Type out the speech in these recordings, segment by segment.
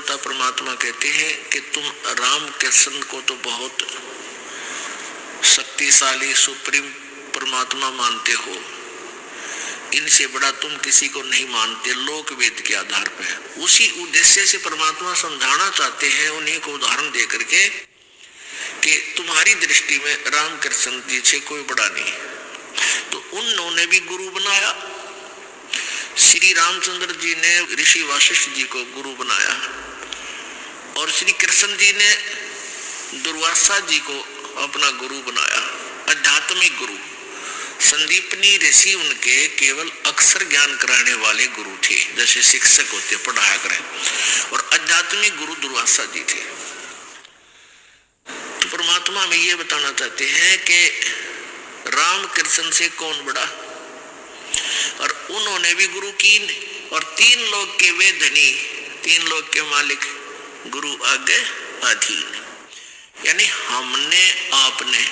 देवता परमात्मा कहते हैं कि तुम राम कृष्ण को तो बहुत शक्तिशाली सुप्रीम परमात्मा मानते हो, इनसे बड़ा तुम किसी को नहीं मानते लोक वेद के आधार पर। उसी उद्देश्य से परमात्मा समझाना चाहते हैं उन्हीं को उदाहरण दे करके कि तुम्हारी दृष्टि में राम कृष्ण जी से कोई बड़ा नहीं। तो उन्होंने भी गुरु बनाया। श्री रामचंद्र जी ने ऋषि वशिष्ठ जी को गुरु बनाया और श्री कृष्ण जी ने दुर्वासा जी को अपना गुरु बनाया, आध्यात्मिक गुरु। संदीपनी ऋषि उनके केवल अक्षर ज्ञान कराने वाले गुरु थे, जैसे शिक्षक होते पढ़ाया करें, और आध्यात्मिक गुरु दुर्वासा जी थे। तो परमात्मा हमें ये बताना चाहते हैं कि राम कृष्ण से कौन बड़ा, और उन्होंने भी गुरु की, और तीन लोग के वे धनी, तीन लोग के मालिक, गुरु आगे अधीन। यानी हमने आपने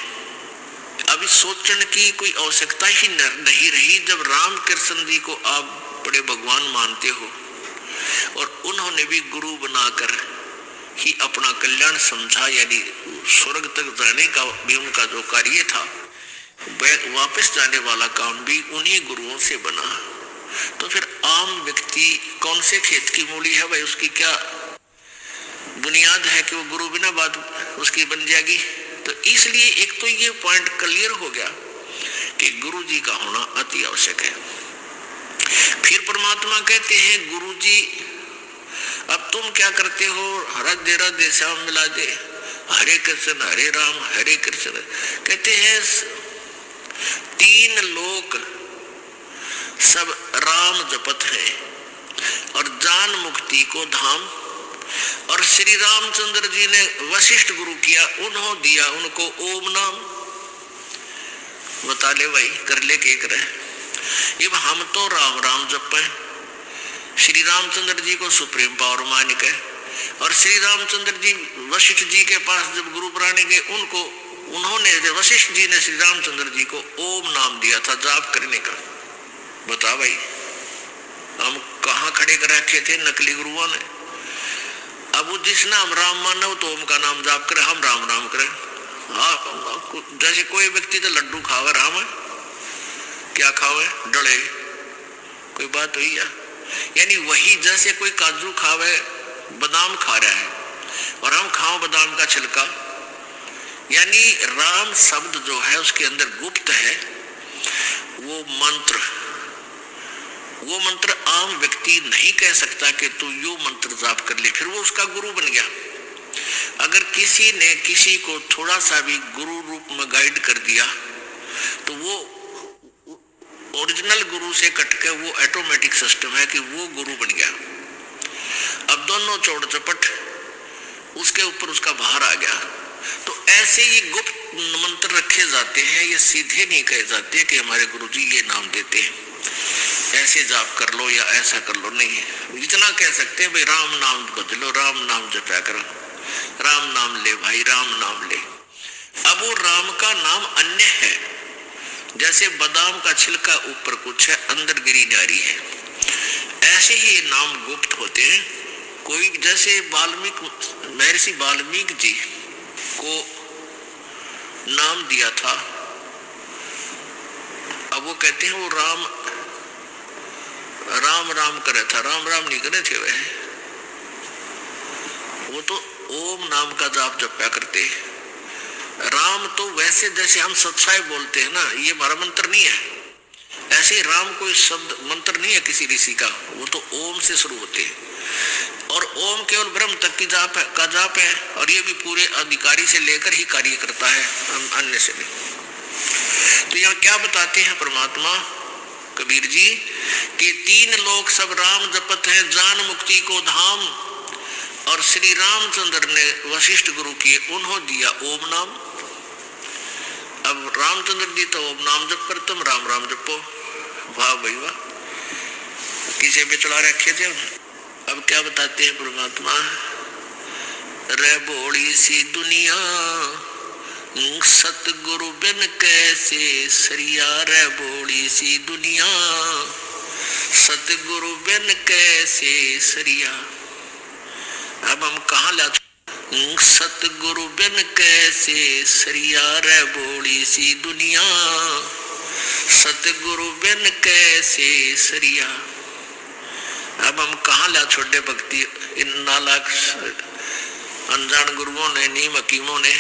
अभी सोचने की कोई आवश्यकता ही नहीं रही जब राम कृष्ण जी को आप बड़े भगवान मानते हो, और उन्होंने भी गुरु बनाकर ही अपना कल्याण समझा। यानी स्वर्ग तक जाने का भी उनका जो कार्य था, वापस जाने वाला काम भी उन्हीं गुरुओं से बना। तो फिर आम व्यक्ति कौन से खेत की मूली है भाई, उसकी क्या बुनियाद है कि वो गुरु बिना बात उसकी बन जाएगी। तो इसलिए एक तो ये पॉइंट क्लियर हो गया कि गुरु जी का होना अति आवश्यक है। फिर परमात्मा कहते हैं गुरु जी अब तुम क्या करते हो, राधे राधे श्याम मिला दे, हरे कृष्ण हरे राम हरे कृष्ण। कहते हैं तीन लोक सब राम जपत है और जान मुक्ति को धाम। और श्री रामचंद्र जी ने वशिष्ठ गुरु किया, उन्होंने दिया उनको ओम नाम। बता ले भाई, कर ले के करे। अब हम तो राम राम जपे, श्री रामचंद्र जी को सुप्रीम पावर मान के, और श्री रामचंद्र जी वशिष्ठ जी के पास जब गुरु बनाने गए, उन्होंने वशिष्ठ जी ने श्री रामचंद्र जी को ओम नाम दिया था जाप करने का। बता भाई, हम कहाँ खड़े कर रखे थे नकली गुरुओं ने। अब जिस नाम राम मानो तो ओम का नाम जाप करे, हम राम राम करें। हाँ, जैसे कोई व्यक्ति तो लड्डू खावे राम है, क्या खावे डले, कोई बात हुई है। यानी वही जैसे कोई काजू खावे बादाम खा रहा है और हम खाओ बादाम का छिलका। यानी राम शब्द जो है उसके अंदर गुप्त है वो मंत्र आम व्यक्ति नहीं कह सकता कि तू यो मंत्र जाप कर ले, फिर वो उसका गुरु बन गया। अगर किसी ने किसी को थोड़ा सा भी गुरु रूप में गाइड कर दिया तो वो ओरिजिनल गुरु से कटके वो ऑटोमेटिक सिस्टम है कि वो गुरु बन गया। अब दोनों चौड़ चपट उसके ऊपर उसका भार आ गया। तो ऐसे ही गुप्त मंत्र रखे जाते हैं, ये सीधे नहीं कहे जाते कि हमारे गुरुजी ये नाम देते हैं ऐसे जाप कर लो या ऐसा कर लो, नहीं। इतना कह सकते हैं भाई राम नाम बदलो, राम नाम जपा करो, राम नाम ले भाई, राम नाम ले। अब वो राम का नाम अन्य है, जैसे बादाम का छिलका ऊपर कुछ है अंदर गिरी नारी है, ऐसे ही नाम गुप्त होते हैं। कोई जैसे महर्षि वाल्मीकि जी को नाम दिया था, अब वो कहते हैं वो राम राम करे था, राम राम नहीं करे थे वह, वो तो ओम नाम का जाप जपया करते। राम तो वैसे जैसे हम सच्चाई बोलते हैं ना, ये हमारा मंत्र नहीं है। ऐसे राम कोई शब्द मंत्र नहीं है किसी ऋषि का, वो तो ओम से शुरू होते हैं। और ओम केवल ब्रह्म तक की जाप है, और ये भी पूरे अधिकारी से लेकर ही कार्य करता है, अन्य से नहीं। तो यहाँ क्या बताते हैं परमात्मा कबीर जी कि तीन लोग सब राम जपत है जान मुक्ति को धाम। और श्री रामचंद्र ने वशिष्ठ गुरु किए, उन्होंने दिया ओम नाम। अब रामचंद्र जी तो ओम नाम जप कर, तुम राम राम जपो। वाह भाई वाह, किसे पे चढ़ा रखे थे। अब क्या बताते हैं परमात्मा, रे बोली सी दुनिया सतगुरु बिन कैसे सरिया, रे बोली सी दुनिया सतगुरु बिन कैसे सरिया। अब हम कहाँ ला, सतगुरु बिन कैसे सरिया रे बोली सी दुनिया, सतगुरु बिन कैसे सरिया। अब हम कहाँ ला छोड़े भक्ति इन नालायक अनजान गुरुओं ने, नीम हकीमों ने।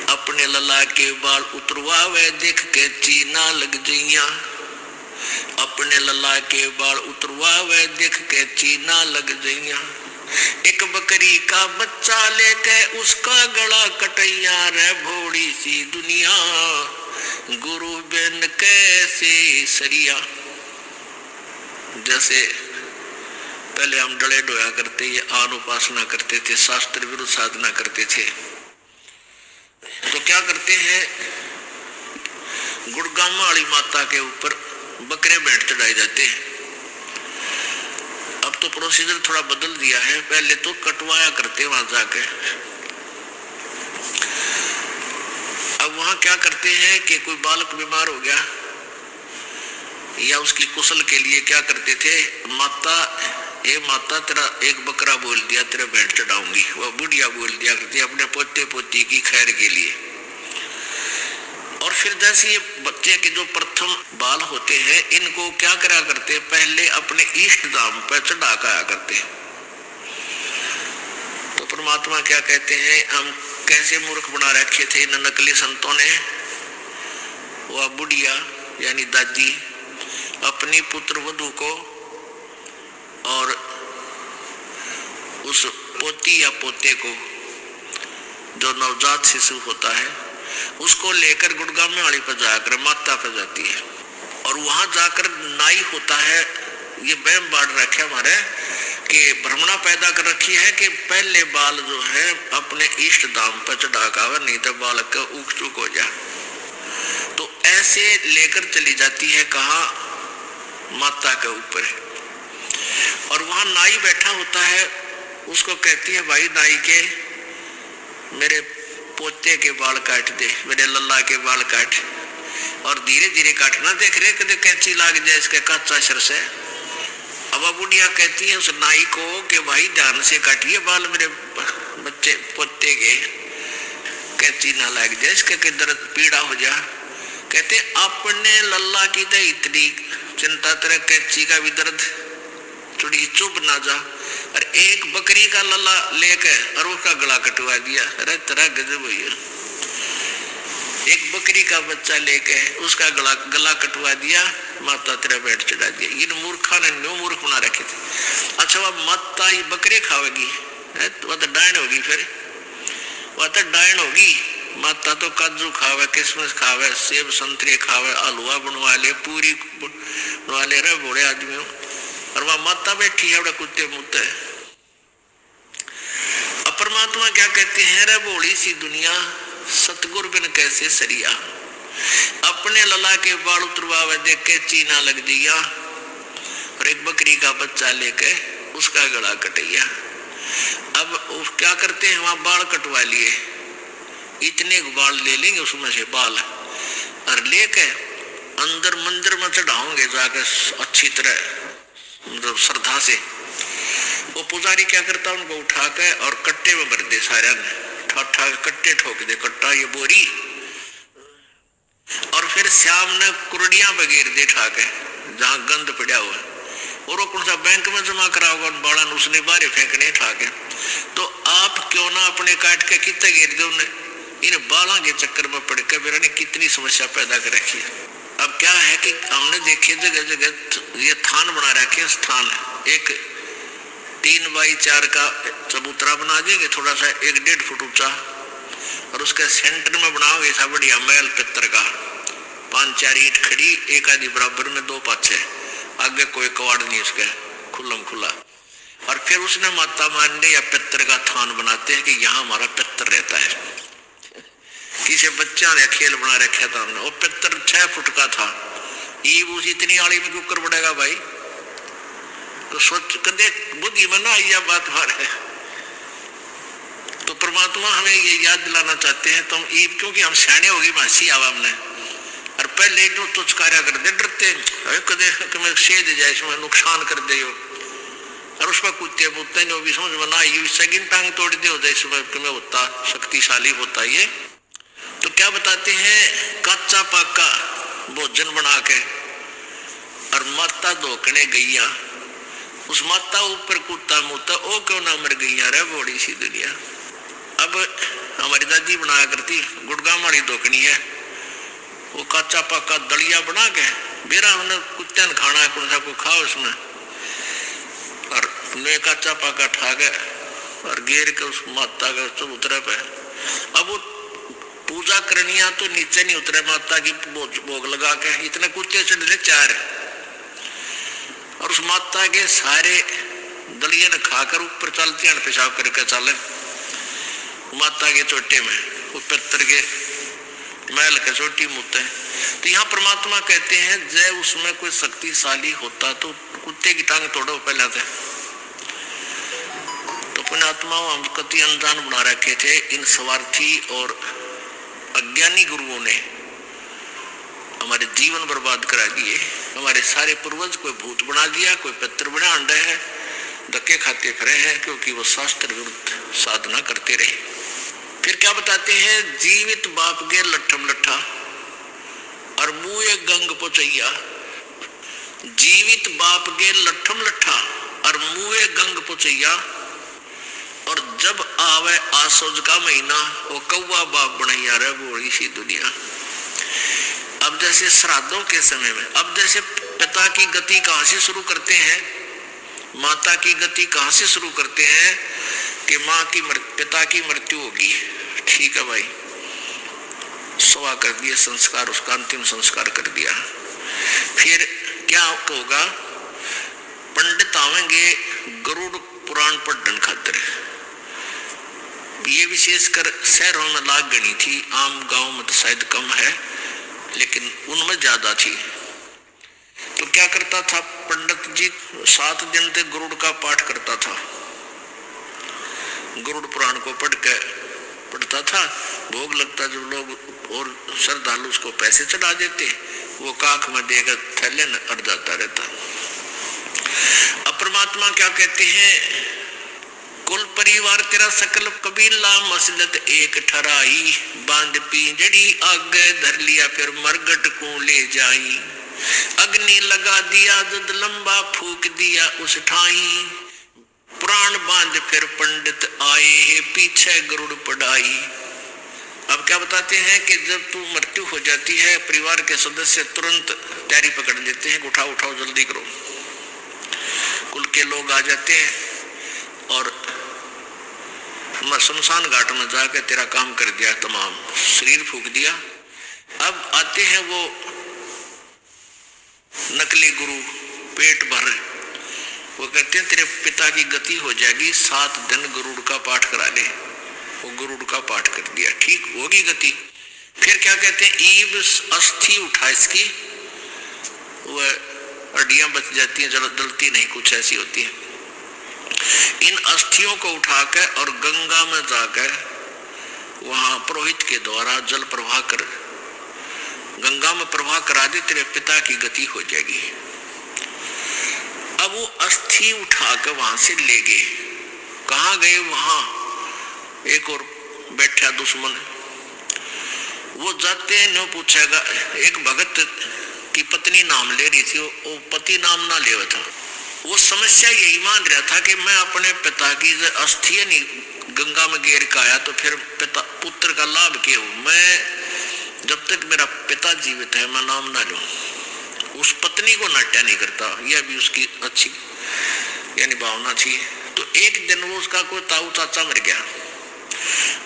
अपने लला के बाल उतरवावे देख के चीना लग जइया, अपने लला के बाल उतरवावे देख के चीना लग जइया। एक बकरी का बच्चा लेके उसका गला कटैया रे भोड़ी सी दुनिया, गुरु बिन कैसे सरिया। जैसे पहले हम डले डोया करते, ये आन उपासना करते थे, शास्त्र विरुद्ध साधना करते थे, तो क्या करते हैं, गुड़गामा वाली माता के ऊपर बकरे भेंट चढ़ाए जाते हैं। अब तो प्रोसीजर थोड़ा बदल दिया है, पहले तो कटवाया करते वहां जाके। अब वहां क्या करते हैं कि कोई बालक बीमार हो गया या उसकी कुशल के लिए क्या करते थे, माता ए माता तेरा एक बकरा बोल दिया, तेरे भेंट चढ़ाऊंगी। वह बुढ़िया बोल दिया करती अपने पोते पोती की खैर के लिए। और फिर जैसे ये बच्चे के जो प्रथम बाल होते हैं, इनको क्या करा करते, पहले अपने इष्ट धाम पर चढ़ा आया करते। तो परमात्मा क्या कहते हैं, हम कैसे मूर्ख बना रखे थे इन नकली संतों ने। वह बुढ़िया यानी दादी अपनी पुत्र वधू को और उस पोती या पोते को जो नवजात शिशु होता है उसको लेकर गुड़गामे वाली पर जाकर माता पर जाती है। और वहां जाकर नाई होता है, ये वहम बांट रखे हमारे कि भ्रमणा पैदा कर रखी है कि पहले बाल जो है अपने इष्ट धाम पर चढ़ा का, नहीं तो बालक का ऊख चूक हो जाए। तो ऐसे लेकर चली जाती है, कहा माता के ऊपर। और वहां नाई बैठा होता है, उसको कहती है भाई नाई के मेरे पोते के बाल काट दे, मेरे लल्ला के बाल काट। और धीरे धीरे काटना, देख रहे कदे कैंची लाग जाए इसके कच्चा शर से। अब बुढ़िया कहती है उस नाई को कि भाई ध्यान से काटिए बाल मेरे बच्चे पोते के, कैंची ना लग जाए इसके के दर्द पीड़ा हो जा। कहते अपने लल्ला की तो इतनी चिंता, तेरे कैंची का भी दर्द थोड़ी चुभ ना जा। और एक बकरी का लल्ला लेके और उसका गला कटवा दिया। अरे तेरा गजब भैया, एक बकरी का बच्चा लेके उसका गला कटवा दिया, माता तेरा भेंट चढ़ा दिया। इन मूर्खा ने न्यू मूर्ख बना रखे थे। अच्छा वह माता ही बकरे खावेगी, वह तो डायन होगी, फिर वह तो डायन होगी। माता तो काजू खावे, किशमिश खावे, सेब संतरे खावे, हलवा बनवा ले, पूरी बनवा ले रहे बूढ़े आदमियों। और वह माता बैठी है बड़ा कुत्ते मुत्ते। अब परमात्मा क्या कहते हैं, रे बोली सी दुनिया, सतगुरु बिन कैसे सरिया। अपने लला के बाल उतरवावे देख के चीना लग दिया, और एक बकरी का बच्चा लेके उसका गला कटैया। अब क्या करते हैं, वहां बाल कटवा लिए, इतने बाल ले लेंगे उसमें से बाल, और लेके अंदर मंदिर में चढ़ाओगे जाकर अच्छी तरह मतलब श्रद्धा से। वो पुजारी क्या करता उनको उठा के और कट्टे में भर दे, सारे ठा कट्टे ठोक दे, कट्टा ये बोरी। और फिर शाम ने कुरडियां बगेर दे ठा के जहां गंद पड़ा हुआ, और वो कौन सा बैंक में जमा करा होगा उन बालन, उसने बाहर फेंकने ठा के। तो आप क्यों ना अपने काट के कितना घेर दे उन्हें, इन बालों के चक्कर में पड़ के मेरा ने कितनी समस्या पैदा कर रखी है। अब क्या है कि हमने देखे जगह जगह ये थान बना रखे, स्थान एक 3 बाई 4 का चबूतरा बना देंगे, थोड़ा सा 1-1.5 फुट ऊंचा, और उसके सेंटर में बनाओगे ऐसा बढ़िया महल पित्तर का, 5-4 ईंट खड़ी, एक आधी बराबर में 2 पाछे, आगे कोई कवाड़ नहीं उसके, खुल्लम खुला। और फिर उसने माता मांडे या पित्तर का थान बनाते हैं कि यहाँ हमारा पित्तर रहता है। किसी बच्चा ने खेल बना रखा था हमने, वो पित्तर 6 फुट का था, ईब उसी इतनी आड़ी में क्यों कर पड़ेगा भाई। तो सोच कदे बुद्धि में ना यह बात बार है। तो परमात्मा हमें ये याद दिलाना चाहते हैं, तुम ईब क्योंकि हम सियाने होगी मासी आवाम ने, और पहले जो तुझ कार्य कर दे डरते कदे सेध जाए इसमें नुकसान कर दे, और उसमें कुत्ते मुत्ते ने भी समझ में ना ये सेकंड टांग तोड़ दे होता इसमें होता शक्तिशाली होता ये। तो क्या बताते हैं, कच्चा पक्का भोजन बना के और माता धोकने गईया, उस माता ऊपर कुत्ता मुत्ता ओ क्यों ना मर गईया रे बड़ी सी दुनिया। अब हमारी दादी बनाया करती गुड़गाम वाली धोकनी है, वो कच्चा पक्का दलिया बना के बेरा उन्हें कुत्ते ने खाना है कौन सा को खाओ उसमें, और उन्हें कच्चा पक्का ठा गए और घेर के उस माता का चबूतरे पे। अब वो पूजा करनिया तो नीचे नहीं उतरे माता की भोग लगा के, इतने कुत्ते चढ़ चार और उस माता के सारे दलिया ने खाकर ऊपर चलती हैं, पेशाब करके चले माता के चोटे में, वो पत्थर के महल के चोटी मुते। तो यहाँ परमात्मा कहते हैं जय उसमें कोई शक्तिशाली होता तो कुत्ते की टांग तोड़ो पहले थे। तो पुण्यात्माओं हम कति अनजान बना रखे थे इन स्वार्थी और अज्ञानी गुरुओं ने, हमारे जीवन बर्बाद करा दिए। हमारे सारे पूर्वज कोई भूत बना दिया, कोई पितर बना अंडे है, धक्के खाते फिरे हैं क्योंकि वो शास्त्र विरुद्ध साधना करते रहे। फिर क्या बताते हैं, जीवित बाप के लट्ठम लट्ठा और मुए गंग पोचैया। जीवित बाप के लट्ठम लट्ठा और मुए गंग पोचैया, और जब आवे आसोज का महीना वो कौवा बाप बनैया रे बोली सी दुनिया। अब जैसे श्राद्धों के समय में, अब जैसे पिता की गति कहां से शुरू करते हैं, माता की गति कहां से शुरू करते हैं कि माँ की पिता की मृत्यु होगी, ठीक है भाई, सवा कर दिए संस्कार, उसका अंतिम संस्कार कर दिया। फिर क्या होगा, पंडित आवेंगे गरुड़ पुराण पढ़ने खातिर। ये विशेषकर शहरों में लाग गणी थी, आम गांव में तो शायद कम है लेकिन उनमें ज्यादा थी। तो क्या करता था पंडित जी, 7 दिन तक गरुड़ का पाठ करता था, गरुड़ पुराण को पढ़ता था, भोग लगता जब लोग और श्रद्धालु उसको पैसे चढ़ा देते, वो काख में देकर थैले न अड़ जाता रहता। अब परमात्मा क्या कहते हैं, कुल परिवार तेरा सकल कबीला मसलत एक ठराई, बांध पिंजड़ी आगे धर लिया फिर मरगट को ले जाई, अग्नि लगा दिया दुध लंबा फूक दिया उस ठाई, पुराण बांध फिर पंडित आए पीछे गरुड़ पढ़ाई। अब क्या बताते हैं कि जब तू मृत्यु हो जाती है, परिवार के सदस्य तुरंत तैयारी पकड़ लेते हैं, उठाओ उठाओ जल्दी करो। कुल के लोग आ जाते हैं और शमशान घाट में जाकर तेरा काम कर दिया, तमाम शरीर फूक दिया। अब आते हैं वो नकली गुरु पेट भर, वो कहते हैं तेरे पिता की गति हो जाएगी, 7 दिन गरुड़ का पाठ करा ले। वो गरुड़ का पाठ कर दिया, ठीक होगी गति। फिर क्या कहते हैं, ईब अस्थि उठा इसकी, वह हड्डियां बच जाती हैं, जलती नहीं, कुछ ऐसी होती है। इन अस्थियों को उठाकर और गंगा में जाकर वहां पुरोहित के द्वारा जल प्रवाह कर गंगा में प्रवाह करा दे, तेरे पिता की गति हो जाएगी। अब वो अस्थि उठाकर वहां से ले गए, कहाँ गए, वहां एक और बैठा दुश्मन, वो जाते न पूछेगा, एक भगत की पत्नी नाम ले रही थी, वो पति नाम ना ले था। वो समस्या यही मान रहा था कि मैं अपने पिता की अस्थि नहीं गंगा में गिर के आया तो फिर पिता पुत्र का लाभ क्या हो, मैं जब तक मेरा पिता जीवित है मैं नाम ना लूं। उस पत्नी को नाट्य नहीं करता, यह भी उसकी अच्छी यानी भावना थी। तो एक दिन वो उसका कोई ताऊ चाचा मर गया,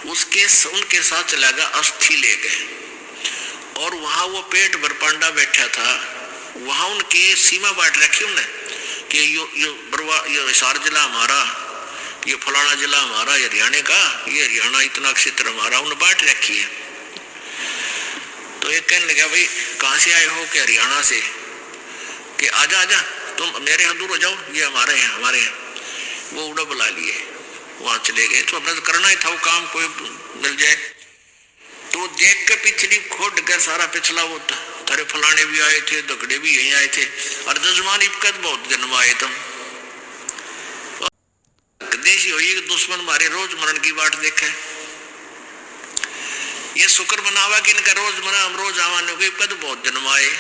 उनके साथ चला गया, अस्थि ले गए और वहां वो पेट भर पांडा बैठा था, वहां उनके सीमा बांट रखी उन्हें कि यो हिसार जिला हमारा, ये फलाना जिला हमारा, ये हरियाणा का, ये हरियाणा इतना क्षेत्र हमारा, उन्हें बांट रखी है। तो एक कहने लगा, भाई कहाँ से आए हो? कि हरियाणा से। कि आजा आजा तुम मेरे यहाँ दूर हो जाओ, ये हमारे हैं हमारे हैं। वो उड़ा बुला लिए, वहां चले गए। तो अपना तो करना ही था वो काम, कोई मिल जाए। तो देख के पिछली खोद के सारा पिछला वो थारे फलाने भी आए थे, दगड़े भी यहीं आए थे, और जजमान इबकत बहुत जन्म आए तुम। सी हुई कि दुश्मन मारे रोज मरण की बाट देखे। ये शुक्र मनावा कि इनका रोज मरा, हम रोज आवाने को कद बहुत जन्म आए।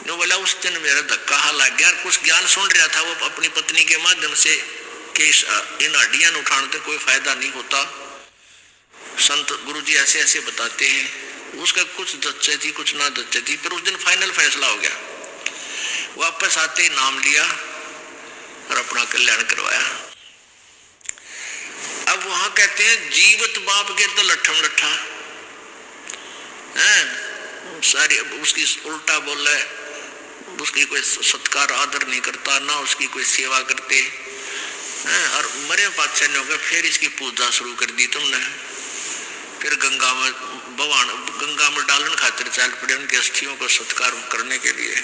बोला उस दिन मेरा धक्का लग गया। कुछ ज्ञान सुन रहा था वो अपनी पत्नी के माध्यम से कि इन हड्डियां उठाने से कोई फायदा नहीं होता, संत गुरुजी ऐसे ऐसे बताते हैं। उसका कुछ दच्चे थी कुछ ना दच्चे थी। फिर उस दिन फाइनल फैसला हो गया। वापस आते ही नाम लिया और अपना कल्याण करवाया। अब वहां कहते हैं जीवित बाप के तो लट्ठम लट्ठा है सारी, उसकी उल्टा बोल रहा है, उसकी कोई सत्कार आदर नहीं करता, ना उसकी कोई सेवा करते हैं। और मरे बादशाह ने होगा फिर इसकी पूजा शुरू कर दी तुमने। फिर गंगा में गंगा में डालन खातिर चल पड़े उनके अस्थियों को सत्कार करने के लिए।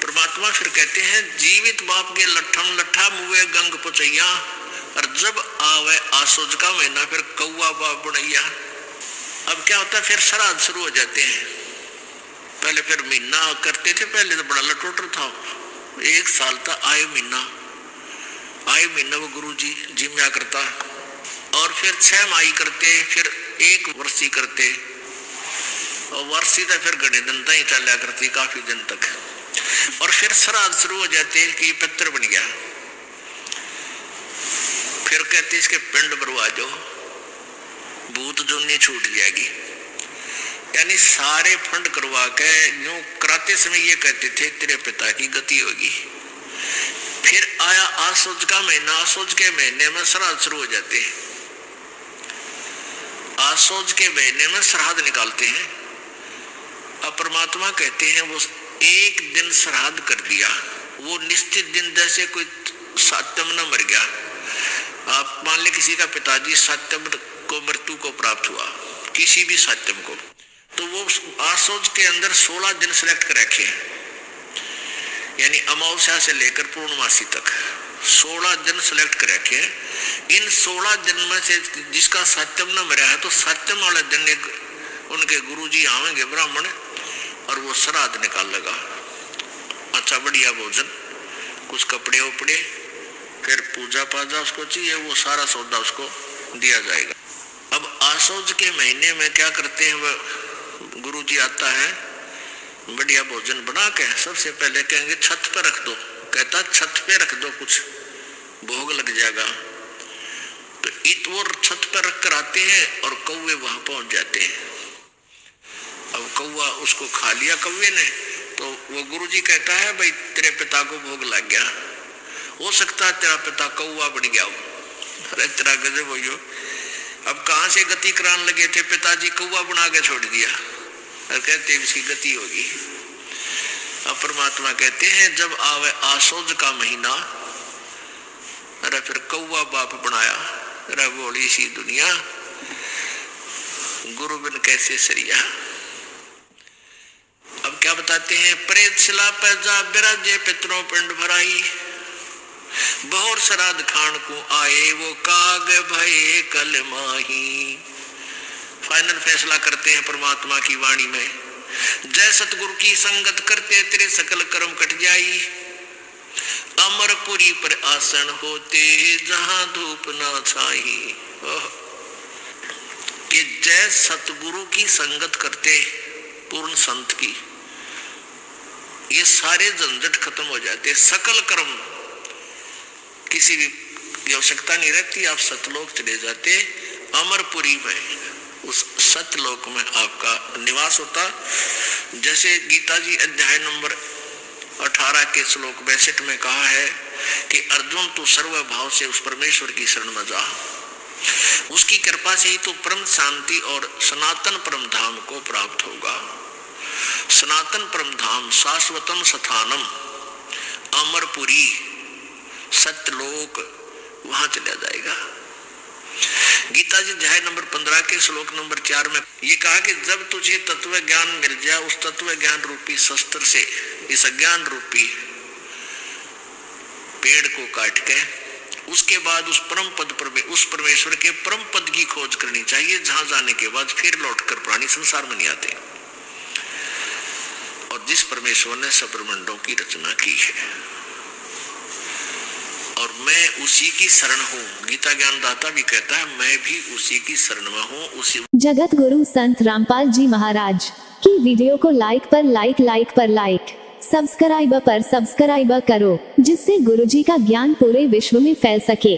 परमात्मा फिर कहते हैं जीवित बाप के लट्ठम लट्ठा मुए गंग पुचैया, और जब आवे आसोज का महीना फिर कौआ बाप बनैया। अब क्या होता है, फिर श्राद्ध शुरू हो जाते हैं। पहले फिर महीना करते थे, पहले तो बड़ा लटोटर था, 1 साल तक आए महीना वो गुरु जी जिम्या करता, और फिर 6 माही करते, फिर 1 वर्षी करते, और वर्षी तो फिर घने दिन तक ही चला करती, काफी दिन तक। और फिर श्राद्ध शुरू हो जाते कि पितर बन गया। फिर कहते इसके पिंड भरवा दो, भूत जोनी छूट जाएगी। यानी सारे फंड करवा के यूं कराते समय ये कहते थे तेरे पिता की गति होगी। फिर आया आसोज का महीना, आसोज के महीने में श्राद्ध शुरू हो जाते। आसोज के महीने में श्राद्ध निकालते हैं। अब परमात्मा कहते हैं वो 1 दिन श्राद्ध कर दिया, वो निश्चित दिन, जैसे कोई सात्यम न मर गया। आप मान ले किसी का पिताजी सात्यम को मृत्यु को प्राप्त हुआ, किसी भी सात्यम को, तो वो आसोज के अंदर 16 दिन सिलेक्ट कर रखे हैं। यानी अमावस्या से लेकर पूर्णमासी तक 16 दिन सिलेक्ट कर रखे हैं। इन 16 दिन में से जिसका सात्यम न मरा है तो सात्यम वाले दिन उनके गुरुजी आवेंगे ब्राह्मण, और वो श्राद्ध निकाल लगा। अच्छा बढ़िया भोजन, कुछ कपड़े उपड़े, फिर पूजा पाजा उसको चाहिए, वो सारा सौदा उसको दिया जाएगा। अब आसोज के महीने में क्या करते हैं, वह गुरुजी आता है, बढ़िया भोजन बना के सबसे पहले कहेंगे छत पे रख दो। कहता छत पे रख दो, कुछ भोग लग जाएगा। तो इतवर छत पर रख कर आते हैं और कौवे वहां पहुंच जाते हैं। अब कौवा उसको खा लिया कौवे ने, तो वो गुरुजी कहता है भाई तेरे पिता को भोग लग गया, हो सकता है तेरा पिता कौवा बन गया हो। अरे तेरा गजब हो गयो, अब कहां से गति कराने लगे थे, पिताजी कौवा बना के छोड़ दिया और कहते इसकी गति होगी। अब परमात्मा कहते हैं जब आवे आसोज का महीना, अरे फिर कौवा बाप बनाया। अरे बोली सी दुनिया, गुरु बिन कैसे सरिया। अब क्या बताते हैं, प्रेत शिला पे जा बिराजे पितरों पिंड भराई, बहुर श्राद्ध खान को आए वो काग भये कल माही। फाइनल फैसला करते हैं परमात्मा की वाणी में, जय सतगुरु की संगत करते तेरे सकल कर्म कट जाई, अमरपुरी पर आसन होते जहां धूप ना छाई। कि जय सतगुरु की संगत करते पूर्ण संत की, ये सारे झंझट खत्म हो जाते, सकल कर्म, किसी भी आवश्यकता नहीं रहती, आप सतलोक चले जाते। अमरपुरी में, उस सतलोक में आपका निवास होता। जैसे गीता जी अध्याय नंबर 18 के श्लोक 62 में कहा है कि अर्जुन तू सर्व भाव से उस परमेश्वर की शरण में जा, उसकी कृपा से ही तो परम शांति और सनातन परम धाम को प्राप्त होगा। सनातन परम धाम, शाश्वतम स्थानम, अमरपुरी, सत्यलोक, वहां चला जाएगा। गीता जी अध्याय नंबर 15 के श्लोक नंबर 4 में ये कहा कि जब तुझे तत्व ज्ञान मिल जाए, उस तत्व ज्ञान रूपी शस्त्र से इस अज्ञान रूपी पेड़ को काट के उसके बाद उस परम पद पर, उस परमेश्वर के परम पद की खोज करनी चाहिए, जहां जाने के बाद फिर लौटकर प्राणी संसार में नहीं आते। और जिस परमेश्वर ने सब ब्रह्मांडों की रचना की है और मैं उसी की शरण हूँ। गीता ज्ञानदाता भी कहता है मैं भी उसी की शरण में हूँ। उसी जगत गुरु संत रामपाल जी महाराज की वीडियो को लाइक पर लाइक सब्सक्राइब पर सब्सक्राइब करो, जिससे गुरुजी का ज्ञान पूरे विश्व में फैल सके।